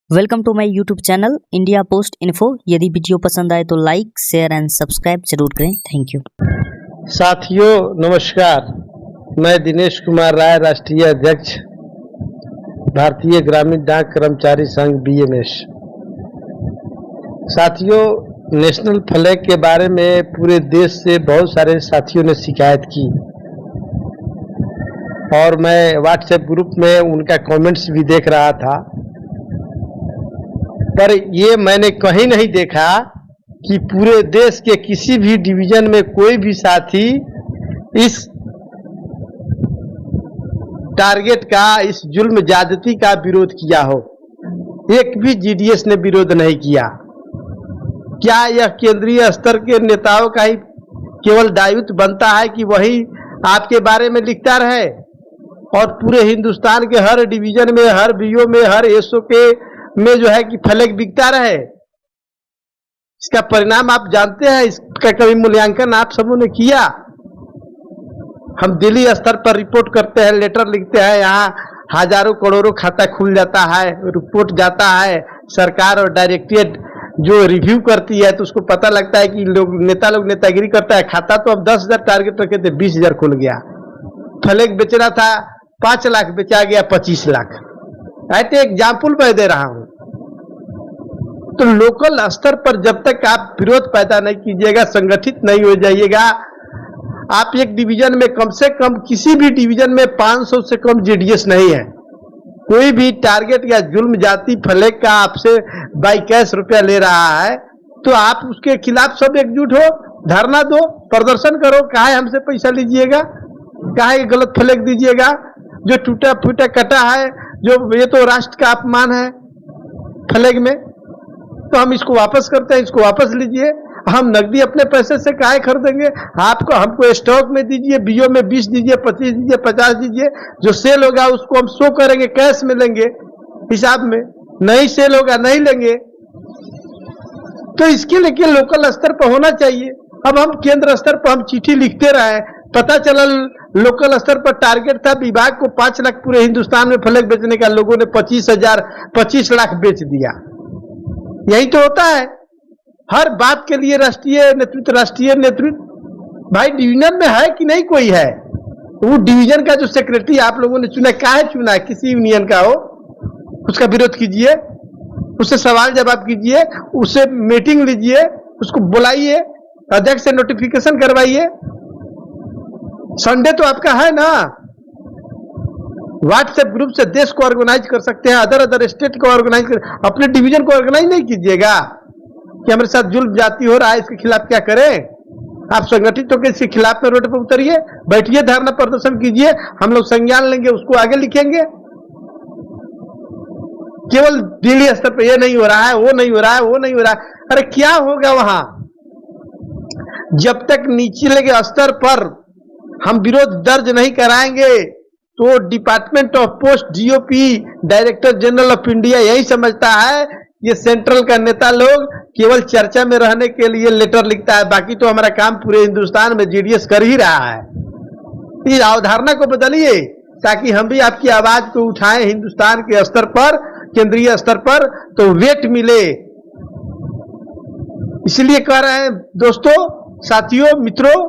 Welcome to my YouTube channel India post info. यदि video पसंद आए तो लाइक शेयर एंड सब्सक्राइब जरूर करें। Thank you. साथियों नमस्कार, मैं दिनेश कुमार राय, राष्ट्रीय अध्यक्ष भारतीय ग्रामीण डाक कर्मचारी संघ बीएमएस। साथियों, नेशनल फ्लैग के बारे में पूरे देश से बहुत सारे साथियों ने शिकायत की और मैं व्हाट्सएप ग्रुप में उनका कमेंट्स भी देख रहा था, पर ये मैंने कहीं नहीं देखा कि पूरे देश के किसी भी डिवीजन में कोई भी साथी इस टारगेट का, इस जुल्म ज्यादती का विरोध किया हो। एक भी जीडीएस ने विरोध नहीं किया। क्या यह केंद्रीय स्तर के नेताओं का ही केवल दायित्व बनता है कि वही आपके बारे में लिखता रहे और पूरे हिंदुस्तान के हर डिवीजन में, हर बीओ में, हर एसओ के में जो है कि फ्लैग बिकता रहे? इसका परिणाम आप जानते हैं, इसका कभी मूल्यांकन आप सबों ने किया? हम दिल्ली स्तर पर रिपोर्ट करते हैं, लेटर लिखते हैं, यहाँ हजारों करोड़ों खाता खुल जाता है, रिपोर्ट जाता है, सरकार और डायरेक्टरेट जो रिव्यू करती है तो उसको पता लगता है कि नेता लोग नेतागिरी करता है। खाता तो अब 10,000 टारगेट रखे थे, 20,000 खुल गया। फ्लैग बेचना था 5 लाख, बेचा गया 25 लाख। ऐसे एग्जाम्पल मैं दे रहा हूं। तो लोकल स्तर पर जब तक आप विरोध पैदा नहीं कीजिएगा, संगठित नहीं हो जाइएगा, आप एक डिवीजन में कम से कम, किसी भी डिवीजन में 500 से कम जीडीएस नहीं है। कोई भी टारगेट या जुल्म जाति फ्लैग का आपसे बाई कैश रुपया ले रहा है तो आप उसके खिलाफ सब एकजुट हो, धरना दो, प्रदर्शन करो। काहे हमसे पैसा लीजिएगा, काहे गलत फ्लैग दीजिएगा? जो टूटा फूटा कटा है, जो ये तो राष्ट्र का अपमान है फ्लैग में, तो हम इसको वापस करते हैं, इसको वापस लीजिए। हम नकदी अपने पैसे से काहे खरीदेंगे? आपको हमको स्टॉक में दीजिए, बीओ में 20 दीजिए, 25 दीजिए, 50 दीजिए। जो सेल होगा उसको हम शो करेंगे, कैश में लेंगे, हिसाब में। नहीं सेल होगा नहीं लेंगे। तो इसके लिए लोकल स्तर पर होना चाहिए। अब हम केंद्र स्तर पर हम चिट्ठी लिखते रहे, पता चला लोकल स्तर पर टारगेट था विभाग को 5 लाख पूरे हिंदुस्तान में फ्लैग बेचने का, लोगों ने 25 लाख बेच दिया। यही तो होता है हर बात के लिए। राष्ट्रीय नेतृत्व भाई डिवीजन में है कि नहीं कोई है? वो डिवीजन का जो सेक्रेटरी आप लोगों ने चुना, काहे चुना है? किसी यूनियन का हो, उसका विरोध कीजिए, उससे सवाल जवाब कीजिए, उससे मीटिंग लीजिए, उसको बुलाइए, अध्यक्ष से नोटिफिकेशन करवाइए। संडे तो आपका है ना, व्हाट्सएप ग्रुप से देश को ऑर्गेनाइज कर सकते हैं, अदर स्टेट को ऑर्गेनाइज कर, अपने डिवीजन को ऑर्गेनाइज नहीं कीजिएगा कि हमारे साथ जुल्म जाती हो रहा है, इसके खिलाफ क्या करें? आप संगठित होकर इसके खिलाफ में रोड पर उतरिए, बैठिए, धरना प्रदर्शन कीजिए, हम लोग संज्ञान लेंगे, उसको आगे लिखेंगे। केवल दिल्ली स्तर पर ये नहीं हो रहा है, वो नहीं हो रहा है, वो नहीं हो रहा है। अरे क्या होगा वहां? जब तक निचले के स्तर पर हम विरोध दर्ज नहीं कराएंगे तो department of post, DOP, director general of India यही समझता है ये सेंट्रल का नेता लोग केवल चर्चा में रहने के लिए लेटर लिखता है, बाकी तो हमारा काम पूरे हिंदुस्तान में जीडीएस कर ही रहा है। इस अवधारणा को बदलिए ताकि हम भी आपकी आवाज को उठाएं हिंदुस्तान के स्तर पर, केंद्रीय स्तर पर, तो वेट मिले। इसलिए कह रहे हैं दोस्तों, साथियों, मित्रों,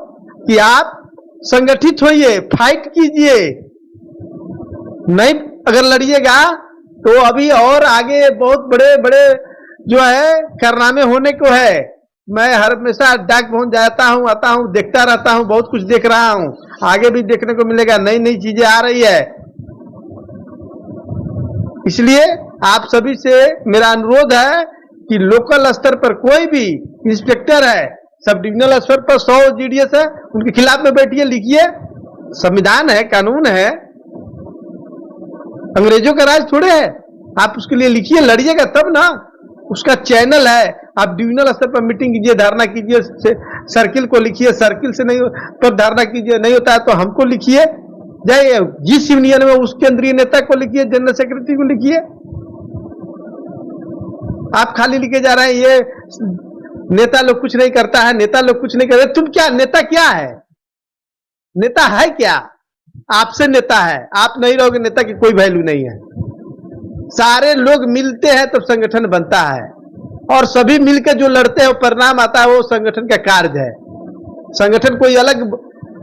कि आप संगठित होइए, फाइट कीजिए। नहीं अगर लड़िएगा तो अभी और आगे बहुत बड़े बड़े जो है कारनामे होने को है। मैं हर हमेशा डाक भवन जाता हूं, आता हूं, देखता रहता हूं, बहुत कुछ देख रहा हूं, आगे भी देखने को मिलेगा, नई नई चीजें आ रही है। इसलिए आप सभी से मेरा अनुरोध है कि लोकल स्तर पर कोई भी इंस्पेक्टर है, सब डिविजनल स्तर पर 100 जीडीएस है, उनके खिलाफ में बैठिए, लिखिए। संविधान है, कानून है, अंग्रेजों का राज थोड़े है। आप उसके लिए लिखिए, लड़िएगा तब ना। उसका चैनल है, आप डिविजनल स्तर पर मीटिंग कीजिए, धारणा कीजिए, सर्किल को लिखिए, सर्किल से नहीं पर धारणा कीजिए, नहीं होता है तो हमको लिखिए, जाइए जिस यूनियन में उस केंद्रीय नेता को लिखिए, जनरल सेक्रेटरी को लिखिए। आप खाली लिखे जा रहे हैं ये नेता लोग कुछ नहीं करता है, नेता लोग कुछ नहीं कर रहे। तुम क्या नेता क्या है? नेता है क्या? आपसे नेता है, आप नहीं रहोगे नेता की कोई वैल्यू नहीं है। सारे लोग मिलते हैं तब संगठन बनता है, और सभी मिलकर जो लड़ते हैं परिणाम आता है, वो संगठन का कार्य है। संगठन कोई अलग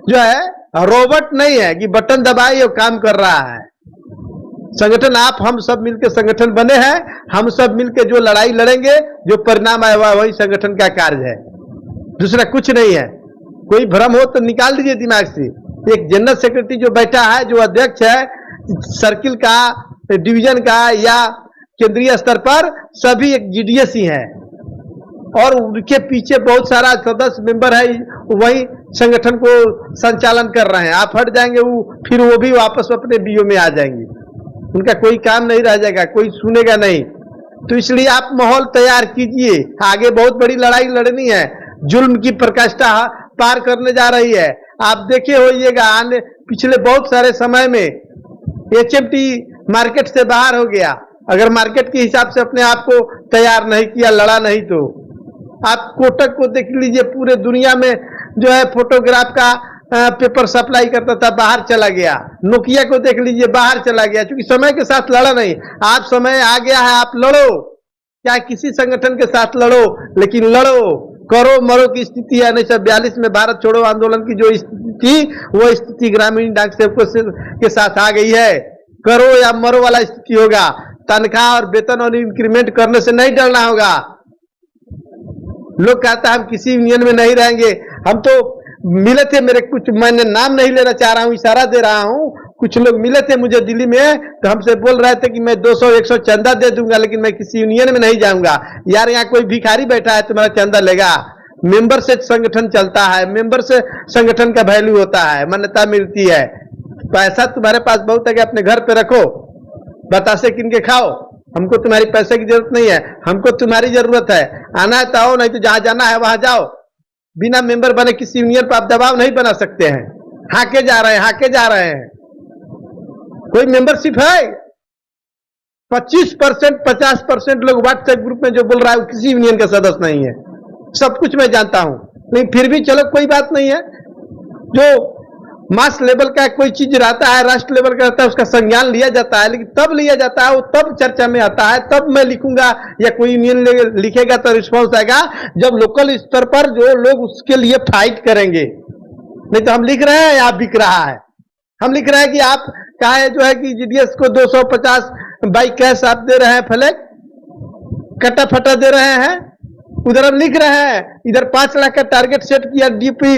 जो है रोबोट नहीं है कि बटन दबाए और काम कर रहा है। संगठन आप हम सब मिलकर संगठन बने हैं, हम सब मिलकर जो लड़ाई लड़ेंगे, जो परिणाम आएगा वही संगठन का कार्य है, दूसरा कुछ नहीं है। कोई भ्रम हो तो निकाल दीजिए दिमाग से। एक जनरल सेक्रेटरी जो बैठा है, जो अध्यक्ष है सर्किल का, डिवीजन का या केंद्रीय स्तर पर, सभी एक जीडीएस ही है, और उनके पीछे बहुत सारा सदस्य मेंबर है, वही संगठन को संचालन कर रहे हैं। आप हट जाएंगे फिर वो भी वापस अपने बीओ में आ जाएंगे, उनका कोई काम नहीं रह जाएगा, कोई सुनेगा नहीं। तो इसलिए आप माहौल तैयार कीजिए, आगे बहुत बड़ी लड़ाई लड़नी है। जुल्म की प्रकाष्ठा पार करने जा रही है। आप देखे होइएगा आने पिछले बहुत सारे समय में एचएमटी मार्केट से बाहर हो गया। अगर मार्केट के हिसाब से अपने आप को तैयार नहीं किया, लड़ा नहीं, तो आप कोटक को देख लीजिए, पूरे दुनिया में जो है फोटोग्राफ का पेपर सप्लाई करता था, बाहर चला गया। नोकिया को देख लीजिए, बाहर चला गया, क्योंकि समय के साथ लड़ा नहीं। आप समय आ गया है, आप लड़ो, चाहे किसी संगठन के साथ लड़ो, लेकिन लड़ो, करो मरो की स्थिति है। 1942 में भारत छोड़ो आंदोलन की जो स्थिति थी, वो स्थिति ग्रामीण डाक सेवकों के साथ आ गई है। करो या मरो वाला स्थिति होगा। तनख्वाह और वेतन और इंक्रीमेंट करने से नहीं डरना होगा। लोग कहता है हम किसी यूनियन में नहीं रहेंगे। हम तो मिले थे, मेरे कुछ, मैंने नाम नहीं लेना चाह रहा हूं, इशारा दे रहा हूं, कुछ लोग मिले थे मुझे दिल्ली में, तो हमसे बोल रहे थे कि मैं 200-100 चंदा दे दूंगा, लेकिन मैं किसी यूनियन में नहीं जाऊंगा। यार यहाँ कोई भिखारी बैठा है, तुम्हारा चंदा लेगा? मेंबर से संगठन चलता है, मेंबर से संगठन का वैल्यू होता है, मान्यता मिलती है। पैसा तुम्हारे पास बहुत है कि अपने घर पे रखो, बतासे किन के खाओ। हमको तुम्हारी पैसे की जरूरत नहीं है, हमको तुम्हारी जरूरत है। आना है तो आओ, नहीं तो जहां जाना है वहां जाओ। बिना मेंबर बने किसी यूनियन पर आप दबाव नहीं बना सकते हैं। हाके जा रहे हैं, हाके जा रहे हैं। कोई मेंबरशिप है? 25%, 50% लोग व्हाट्सएप ग्रुप में जो बोल रहा है वो किसी यूनियन का सदस्य नहीं है। सब कुछ मैं जानता हूं, लेकिन फिर भी चलो कोई बात नहीं है। जो मास लेवल का कोई चीज रहता है, राष्ट्र लेवल का रहता है, उसका संज्ञान लिया जाता है, लेकिन तब लिया जाता है, वो तब चर्चा में आता है, तब मैं लिखूंगा या कोई यूनियन लिखेगा तो रिस्पॉन्स आएगा, जब लोकल स्तर पर जो लोग उसके लिए फाइट करेंगे। नहीं तो हम लिख रहे हैं, आप बिक रहा है। हम लिख रहे हैं कि आप कहा जो है कि जीडीएस को 250 बाई कैश आप दे रहे हैं, फ्लैग कटा फटा दे रहे हैं। उधर हम लिख रहे हैं, इधर 5 लाख का टारगेट सेट किया डीपी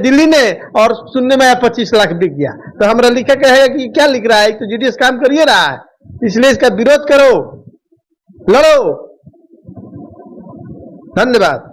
दिल्ली ने, और सुनने में 25 लाख बिक गया। तो हमारा लिखा कहेगा कि क्या लिख रहा है, तो जीडीएस काम करिए रहा है, इसलिए इसका विरोध करो, लड़ो। धन्यवाद।